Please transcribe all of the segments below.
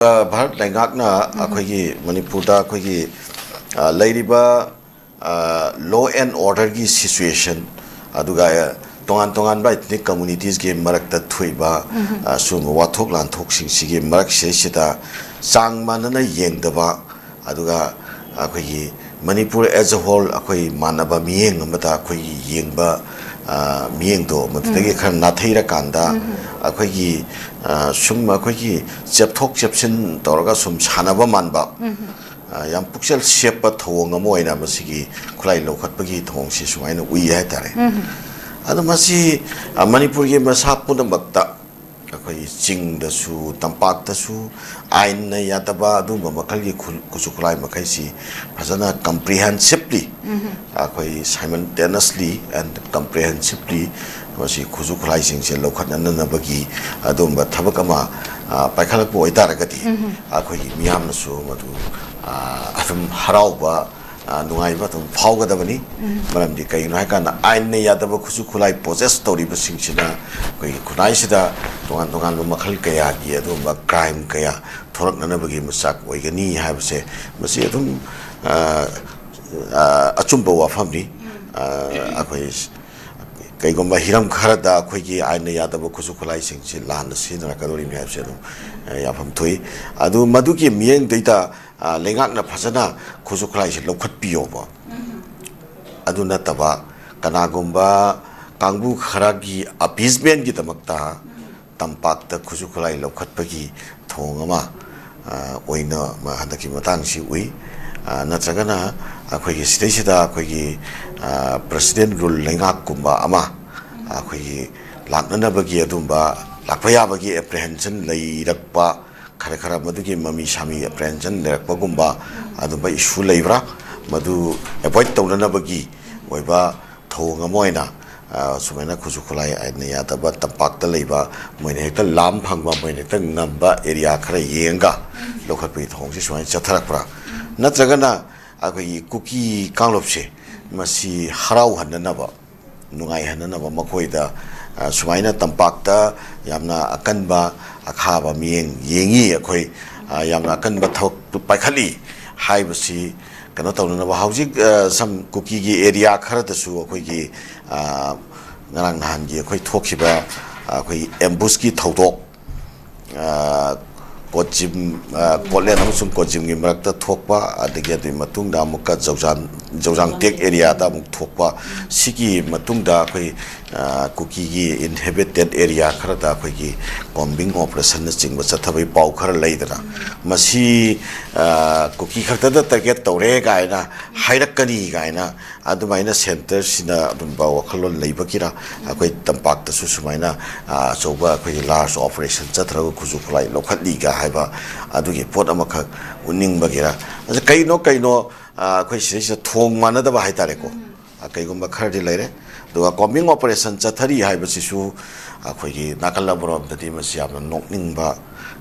Bharat Lengakna akhoi Manipurda akhoi lairiba law and order gi situation aduga tongan ba ethnic communities ge marakta thuiba sum wathok lanthok sing sigi marak se sita sang manana yengdaba aduga akhoi Manipur as a whole akhoi manaba miyeng amata akhoi yengba miyeng do matagi khan nathaira kanda akhoi sum akhoi chepthok chepsin torga sum sanaba manba yam puksel shepa thong amoina masigi khulai lokhatpagi thong si sumaina ui hai tare adu masi Manipur ge masa punambakta akhoi ching da su tampak da su ain na yataba adu makal gi kusukulai makai si phasana comprehensively akhoi simultaneously and comprehensively masi kusukulai sing se lokhatna na bagi adu ba thabakama paikhalak bo itaragati akhoi miyam na su madu atum harauba nungaiba tum phaugadabani maramdi kaino hakana ain ne yadaba khusu khulai possess toriba singchina koi khunai sida tongan lo makhal kaya gi adumba crime kaya thorakna bagi masak oigani habse masi adum achumba wafamni akhoi kaigomba hiram kharada akhoi gi ain ne yadaba khusu khulai singchi lan sinara kadori mi habse adum yafam thoi adu madu ki miyeng deita lengak na phasana khuzukhlai se lokhat piyo ba aduna taba kanagumba kangbu kharagi appeasement gi tamakta tampak ta khuzukhlai lokhat pagi thongama oina ma handaki matang si ui natragana akhoi gi sida akhoi gi president rule lengak kumba ama akhoi gi laknana bagi adumba lakpaya bagi apprehension lei rakpa khara madu mami sami apprehension lerakpagumba adumba issue leibra madu avoid tawna bagi oiba thonga moina sumaina khusukulai aina yadaba tampakta leiba moina hekta lam phangba moina hekta ngamba area khara yenga lokhatpi thongsi sumaina chatharakpra natragana akhoi kuki kanglopse masi harau hananaba nungai hananaba makoida sumaina tampakta yamna akanba akhaba miyeng yengi akhoi yamna akanba thok paikhali haibasi kano tawna ba haujik sam kuki gi area khara da su akhoi gi ngarang nahan gi akhoi thokhiba akhoi ambush gi thodok kochim kolen amsung kochim gi marakta thokpa adigi adi matungda amukka jawjang tek area da amuk thokpa sigi matungda akhoi kuki gi inhabited area khara da akhoi gi combing operation na chingba chathabai pau khara leidana masi kuki khakta da target tore gaina hairakani gaina adumaina center sina adumba wakhalon leibakira akhoi tampak ta su sumaina choba akhoi large operation chathraga khuzukhlai lokhatli ga haiba adugi pot amakha uning bagira kaino akhoi sirisa thong manadaba haitareko kaigumba khardi leire duga combing operation chathari haibasisu akhoi gi nakala borom dadi masi amna nokningba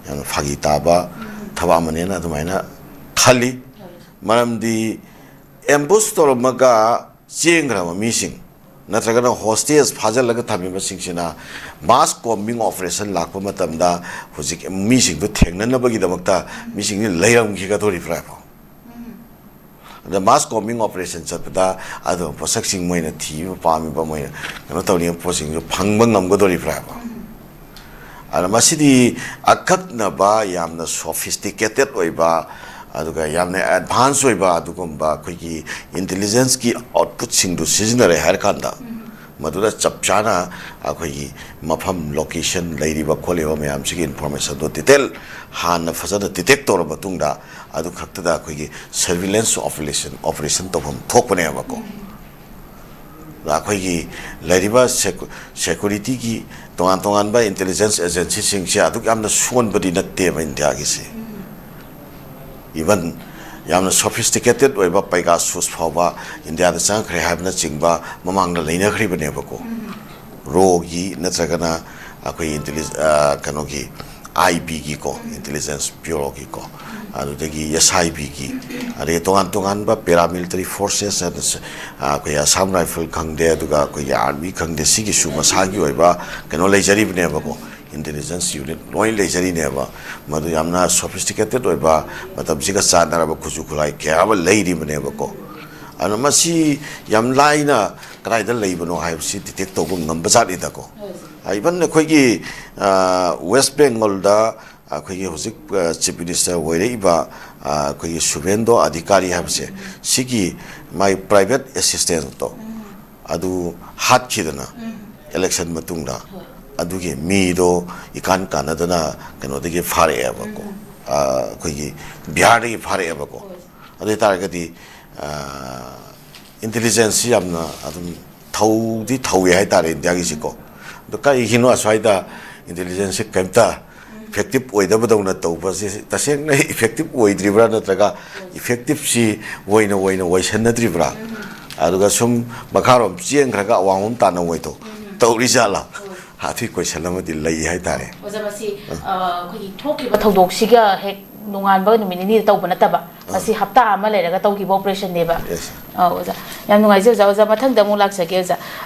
yang phagi taba thaba manena adumaina khali maramdi ambush toromaga chengra mising natragana hostage phajalaga thamima singsina mass combing operation lakpa matamda hojik mising to thengnanabagi damakta mising ni leiram gi ga dori fra the mass combing operation chapada ado posak sing moina thi pami ba moina no tawni posing jo phangbang ngam godori fra ara masidi akak na ba yamna sophisticated oiba aduga yamna advance oiba adugumba khoi intelligence ki output sing do seasonal har kanda maduda chapchana akhoi mafam location leiriba kholiba mayam sigi information do detail han fazana detector batungda adu khakta da akhoi surveillance operation to hom thokpane abako akhoi leiriba security ki tongan ba intelligence agency sing se adu amna suon badi natte ba india gi se even yamna sophisticated oiba Pegasus phawba India da sang khre habna chingba mamangna leina khri bane bako rogi natragana akhoi intelligence kanogi IB gi ko intelligence bureau gi ko adu degi SIB gi are tongan ba paramilitary forces and akhoi Assam rifle khangde aduga akhoi army khangde sigi suma sagi oiba kano leijari bane bako intelligence unit loi lejari ne ba madu yamna sophisticated oi ba matam siga sanara ba khuju khulai kya ba leiri mane ba ko ana masi yam laina krai da leibano hai si detect to ngam ba sari da ko aiban ne khoi gi west bengal da khoi gi hojik chief minister woi ba khoi gi subendo adhikari ha se sigi my private assistant to adu hat khidana election matungda adugi mi do ikan kanadana kano de fare eba ko khoi gi bihar de fare eba ko ade targati intelligence yamna adum thau hai tare india gi siko do kai hino aswaida intelligence kemta effective oida badawna tawba si taseng na effective oidribra natraga effective si woina woisan nadribra aduga sum makarom chieng khraga awangum tana woito tawri jala hathi question amadi lei hai tare oza masi khoi thoki ba thodok siga hek nungan ba numini ni tawba nataba masi hapta ama leraga tawki operation deba oza yam nungai je oza mathang da mu lak sake oza